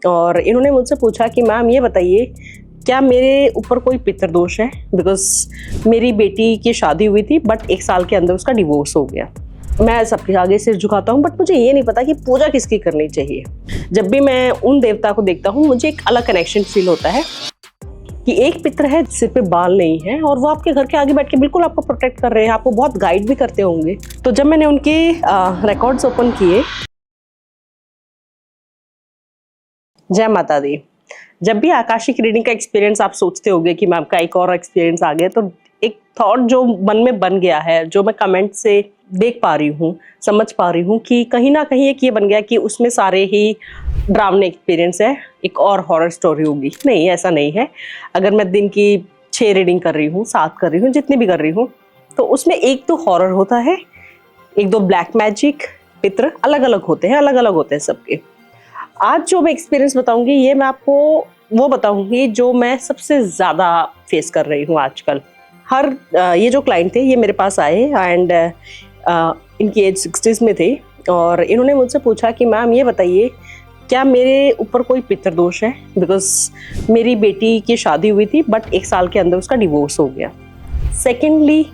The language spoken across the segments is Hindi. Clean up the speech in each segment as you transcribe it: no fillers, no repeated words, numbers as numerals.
और इन्होंने मुझसे पूछा कि मैम ये बताइए क्या मेरे ऊपर कोई पितृदोष है, बिकॉज मेरी बेटी की शादी हुई थी बट 1 साल के अंदर उसका डिवोर्स हो गया। मैं सबके आगे सिर झुकाता हूँ बट मुझे ये नहीं पता कि पूजा किसकी करनी चाहिए। जब भी मैं उन देवता को देखता हूँ मुझे एक अलग कनेक्शन फील होता है कि एक पितर है, सिर पे बाल नहीं है और वो आपके घर के आगे बैठ के बिल्कुल आपको प्रोटेक्ट कर रहे हैं, आपको बहुत गाइड भी करते होंगे। तो जब मैंने उनके रिकॉर्ड्स ओपन किए, जय माता दी। जब भी आकाशिक रीडिंग का एक्सपीरियंस आप सोचते होंगे कि मैम का एक और एक्सपीरियंस आ गया, तो एक थॉट जो मन में बन गया है, जो मैं कमेंट से देख पा रही हूँ, समझ पा रही हूँ कि कहीं ना कहीं एक ये बन गया कि उसमें सारे ही ड्रावने एक्सपीरियंस है, एक और हॉरर स्टोरी होगी। नहीं, ऐसा नहीं है। अगर मैं दिन की 6 रीडिंग कर रही हूँ, 7 कर रही हूँ, जितनी भी कर रही हूँ, तो उसमें एक तो हॉरर होता है, 1-2 ब्लैक मैजिक, पित्र अलग अलग होते हैं सबके। आज जो मैं एक्सपीरियंस बताऊंगी ये मैं आपको वो बताऊंगी जो मैं सबसे ज़्यादा फेस कर रही हूँ आजकल। ये जो क्लाइंट थे ये मेरे पास आए एंड इनकी एज 60s में थे और इन्होंने मुझसे पूछा कि मैम ये बताइए क्या मेरे ऊपर कोई पितृदोष है, बिकॉज मेरी बेटी की शादी हुई थी बट 1 साल के अंदर उसका डिवोर्स हो गया। सेकेंडली,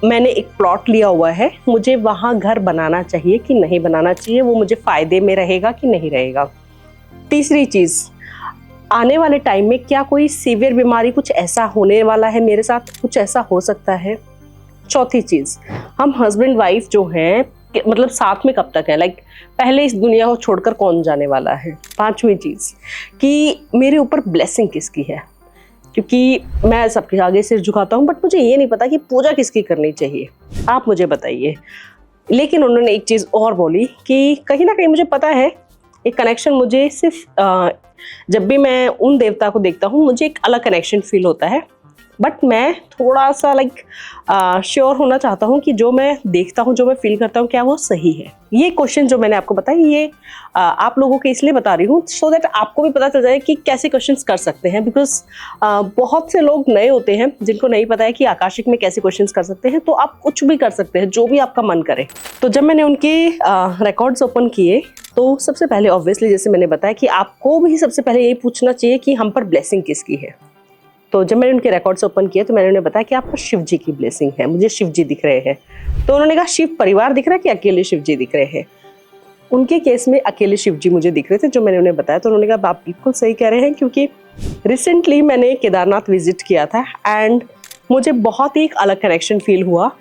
मैंने एक प्लॉट लिया हुआ है, मुझे वहाँ घर बनाना चाहिए कि नहीं बनाना चाहिए, वो मुझे फ़ायदे में रहेगा कि नहीं रहेगा। तीसरी चीज़, आने वाले टाइम में क्या कोई सीवियर बीमारी कुछ ऐसा होने वाला है मेरे साथ, कुछ ऐसा हो सकता है। चौथी चीज़, हम हस्बैंड वाइफ जो हैं मतलब साथ में कब तक है, लाइक पहले इस दुनिया को छोड़कर कौन जाने वाला है। पांचवी चीज़ कि मेरे ऊपर ब्लेसिंग किसकी है, क्योंकि मैं सबके आगे सिर झुकाता हूँ बट मुझे ये नहीं पता कि पूजा किसकी करनी चाहिए, आप मुझे बताइए। लेकिन उन्होंने एक चीज़ और बोली कि कहीं ना कहीं मुझे पता है एक कनेक्शन, मुझे सिर्फ जब भी मैं उन देवता को देखता हूँ मुझे एक अलग कनेक्शन फील होता है, बट मैं थोड़ा सा श्योर होना चाहता हूँ कि जो मैं देखता हूँ, जो मैं फील करता हूँ, क्या वो सही है। ये क्वेश्चन जो मैंने आपको बताया ये आप लोगों के इसलिए बता रही हूँ सो दैट आपको भी पता चल जाए कि कैसे क्वेश्चंस कर सकते हैं, बिकॉज बहुत से लोग नए होते हैं जिनको नहीं पता है कि आकाशिक में कैसे क्वेश्चंस कर सकते हैं। तो आप कुछ भी कर सकते हैं, जो भी आपका मन करे। तो जब मैंने उनके रिकॉर्ड्स ओपन किए तो सबसे पहले ऑब्वियसली जैसे मैंने बताया कि आपको भी सबसे पहले यही पूछना चाहिए कि हम पर ब्लेसिंग किसकी है। तो जब मैंने उनके रिकॉर्ड्स ओपन किए तो मैंने उन्हें बताया कि आप पर शिव जी की ब्लेसिंग है, मुझे शिव जी दिख रहे हैं। तो उन्होंने कहा शिव परिवार दिख रहा है कि अकेले शिव जी दिख रहे हैं। उनके केस में अकेले शिव जी मुझे दिख रहे थे, जो मैंने उन्हें बताया। तो उन्होंने कहा आप बिल्कुल सही कह रहे हैं, क्योंकि रिसेंटली मैंने केदारनाथ विजिट किया था एंड मुझे बहुत ही एक अलग कनेक्शन फील हुआ।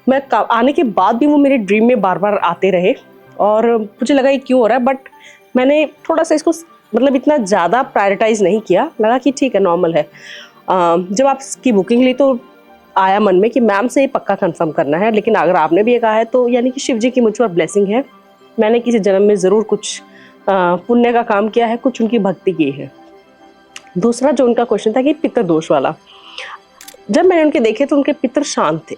मैं आने के बाद भी वो मेरे ड्रीम में बार बार आते रहे और मुझे लगा ये क्यों हो रहा है, बट मैंने थोड़ा सा इसको मतलब इतना ज़्यादा प्रायोरिटाइज नहीं किया, लगा कि ठीक है नॉर्मल है। जब आप इसकी बुकिंग ली तो आया मन में कि मैम से ये पक्का कंफर्म करना है, लेकिन अगर आपने भी ये कहा है तो यानी कि शिव जी की मुझ पर ब्लेसिंग है। मैंने किसी जन्म में ज़रूर कुछ पुण्य का काम किया है, कुछ उनकी भक्ति की है। दूसरा जो उनका क्वेश्चन था कि पितृ दोष वाला, जब मैंने उनके देखे तो उनके पितृ शांत थे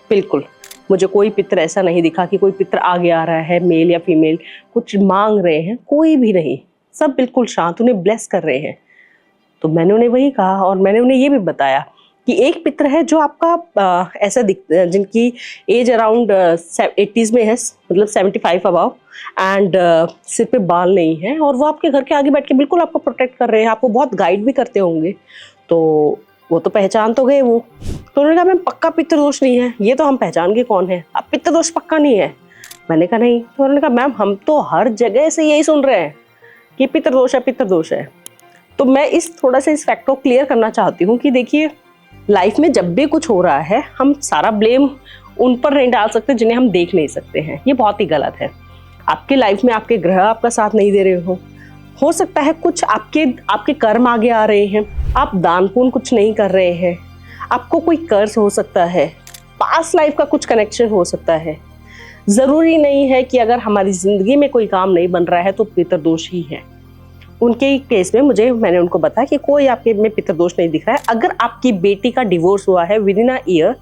बिल्कुल। मुझे कोई पितृ ऐसा नहीं दिखा कि कोई पितृ आगे आ रहा है, मेल या फीमेल कुछ मांग रहे हैं, कोई भी नहीं। सब बिल्कुल शांत, उन्हें ब्लेस कर रहे हैं। तो मैंने उन्हें वही कहा और मैंने उन्हें ये भी बताया कि एक पितृ है जो आपका ऐसा जिनकी एज अराउंड 80s में है, मतलब 75 अबाव, एंड सिर पे बाल नहीं है और वो आपके घर के आगे बैठ के बिल्कुल आपको प्रोटेक्ट कर रहे हैं, आपको बहुत गाइड भी करते होंगे। तो वो तो पहचान तो गए वो। तो उन्होंने कहा मैम पक्का पितृदोष नहीं है, ये तो हम पहचान गए कौन है, अब पितृदोष पक्का नहीं है। मैंने कहा नहीं। तो उन्होंने कहा मैम हम तो हर जगह से यही सुन रहे हैं कि पितृदोष है, पितृदोष है। तो मैं थोड़ा सा इस फैक्ट को क्लियर करना चाहती हूँ कि देखिए लाइफ में जब भी कुछ हो रहा है हम सारा ब्लेम उन पर नहीं डाल सकते जिन्हें हम देख नहीं सकते हैं, ये बहुत ही गलत है। आपकी लाइफ में आपके ग्रह आपका साथ नहीं दे रहे हो सकता है कुछ आपके कर्म आगे आ रहे हैं, आप दान पुण्य कुछ नहीं कर रहे हैं, आपको कोई कर्ज हो सकता है, पास्ट लाइफ का कुछ कनेक्शन हो सकता है। ज़रूरी नहीं है कि अगर हमारी ज़िंदगी में कोई काम नहीं बन रहा है तो पितृदोष ही है। उनके केस में मैंने उनको बताया कि कोई आपके में पितृदोष नहीं दिख रहा है। अगर आपकी बेटी का डिवोर्स हुआ है विद इन अ ईयर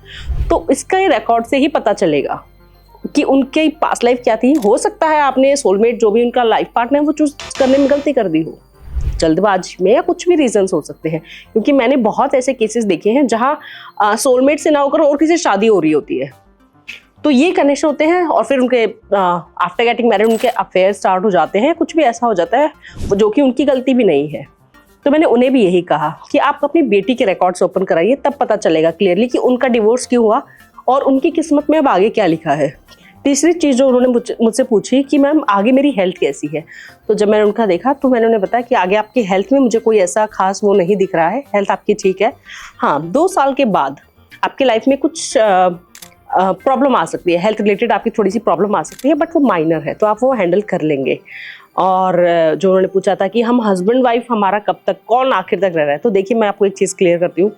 तो इसका रिकॉर्ड से ही पता चलेगा कि उनके पास्ट लाइफ क्या थी। हो सकता है आपने सोलमेट जो भी उनका लाइफ पार्टनर है वो चूज करने में गलती कर दी हो, जल्दबाजी में, या कुछ भी रीजंस हो सकते हैं। क्योंकि मैंने बहुत ऐसे केसेस देखे हैं जहाँ सोलमेट से ना होकर और किसी से शादी हो रही होती है। तो ये कनेक्शन होते हैं और फिर उनके आफ्टर गेटिंग मैरिड उनके अफेयर स्टार्ट हो जाते हैं, कुछ भी ऐसा हो जाता है जो कि उनकी गलती भी नहीं है। तो मैंने उन्हें भी यही कहा कि आप अपनी बेटी के रिकॉर्ड्स ओपन कराइए, तब पता चलेगा क्लियरली कि उनका डिवोर्स क्यों हुआ और उनकी किस्मत में अब आगे क्या लिखा है। तीसरी चीज़ जो उन्होंने मुझसे पूछी कि मैम आगे मेरी हेल्थ कैसी है, तो जब मैंने उनका देखा तो मैंने उन्हें बताया कि आगे आपकी हेल्थ में मुझे कोई ऐसा खास वो नहीं दिख रहा है, हेल्थ आपकी ठीक है। हाँ, 2 साल के बाद आपकी लाइफ में कुछ प्रॉब्लम आ सकती है, हेल्थ रिलेटेड आपकी थोड़ी सी प्रॉब्लम आ सकती है, बट वो माइनर है, तो आप वो हैंडल कर लेंगे। और जो उन्होंने पूछा था कि हम हस्बैंड वाइफ हमारा कब तक, कौन आखिर तक रह रहा है, तो देखिए मैं आपको एक चीज़ क्लियर करती हूँ।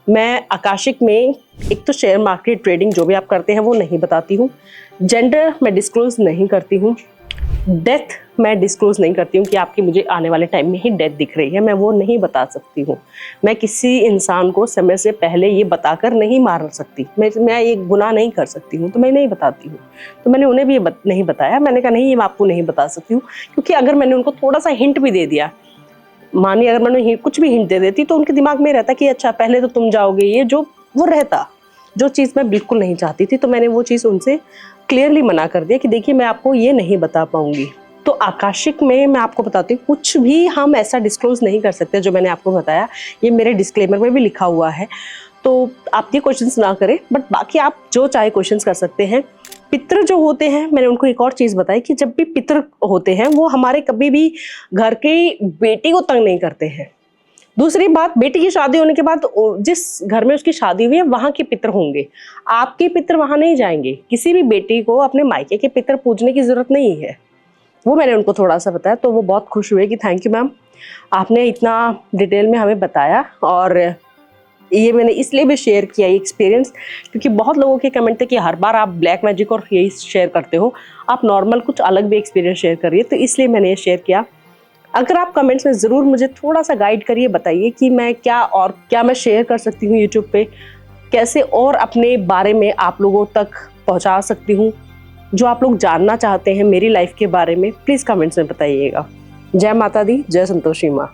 मैं आकाशिक में एक तो शेयर मार्केट ट्रेडिंग जो भी आप करते हैं वो नहीं बताती हूँ, जेंडर मैं डिस्क्लोज नहीं करती हूँ, डेथ मैं डिस्क्लोज नहीं करती हूँ कि आपकी मुझे आने वाले टाइम में ही डेथ दिख रही है, मैं वो नहीं बता सकती हूँ। मैं किसी इंसान को समय से पहले ये बताकर नहीं मार सकती, मैं ये गुनाह नहीं कर सकती हूँ, तो मैं नहीं बताती हूँ। तो मैंने उन्हें भी ये नहीं बताया, मैंने कहा नहीं ये मैं आपको नहीं बता सकती हूँ, क्योंकि अगर मैंने उनको थोड़ा सा हिंट भी दे दिया, मानिए अगर मैंने कुछ भी हिंट दे देती तो उनके दिमाग में रहता कि अच्छा पहले तो तुम जाओगे, ये जो वो रहता, जो चीज़ मैं बिल्कुल नहीं चाहती थी। तो मैंने वो चीज़ उनसे क्लियरली मना कर दिया कि देखिए मैं आपको ये नहीं बता पाऊंगी। तो आकाशिक में मैं आपको बताती हूँ कुछ भी हम ऐसा डिस्क्लोज नहीं कर सकते जो मैंने आपको बताया, ये मेरे डिस्क्लेमर में भी लिखा हुआ है। तो आप ये क्वेश्चंस ना करें, बट बाकी आप जो चाहे क्वेश्चंस कर सकते हैं। पितृ जो होते हैं, मैंने उनको एक और चीज़ बताई कि जब भी पितृ होते हैं वो हमारे कभी भी घर की बेटी को तंग नहीं करते हैं। दूसरी बात, बेटी की शादी होने के बाद जिस घर में उसकी शादी हुई है वहाँ के पितृ होंगे, आपके पितृ वहाँ नहीं जाएंगे। किसी भी बेटी को अपने मायके के पितृ पूजने की जरूरत नहीं है। वो मैंने उनको थोड़ा सा बताया तो वो बहुत खुश हुए कि थैंक यू मैम, आपने इतना डिटेल में हमें बताया। और ये मैंने इसलिए भी शेयर किया ये एक्सपीरियंस, क्योंकि बहुत लोगों के कमेंट थे कि हर बार आप ब्लैक मैजिक और यही शेयर करते हो, आप नॉर्मल कुछ अलग भी एक्सपीरियंस शेयर करिए, तो इसलिए मैंने ये शेयर किया। अगर आप कमेंट्स में ज़रूर मुझे थोड़ा सा गाइड करिए, बताइए कि मैं क्या मैं शेयर कर सकती हूँ यूट्यूब पे, कैसे और अपने बारे में आप लोगों तक पहुँचा सकती हूँ, जो आप लोग जानना चाहते हैं मेरी लाइफ के बारे में, प्लीज़ कमेंट्स में बताइएगा। जय माता दी, जय संतोषी माँ।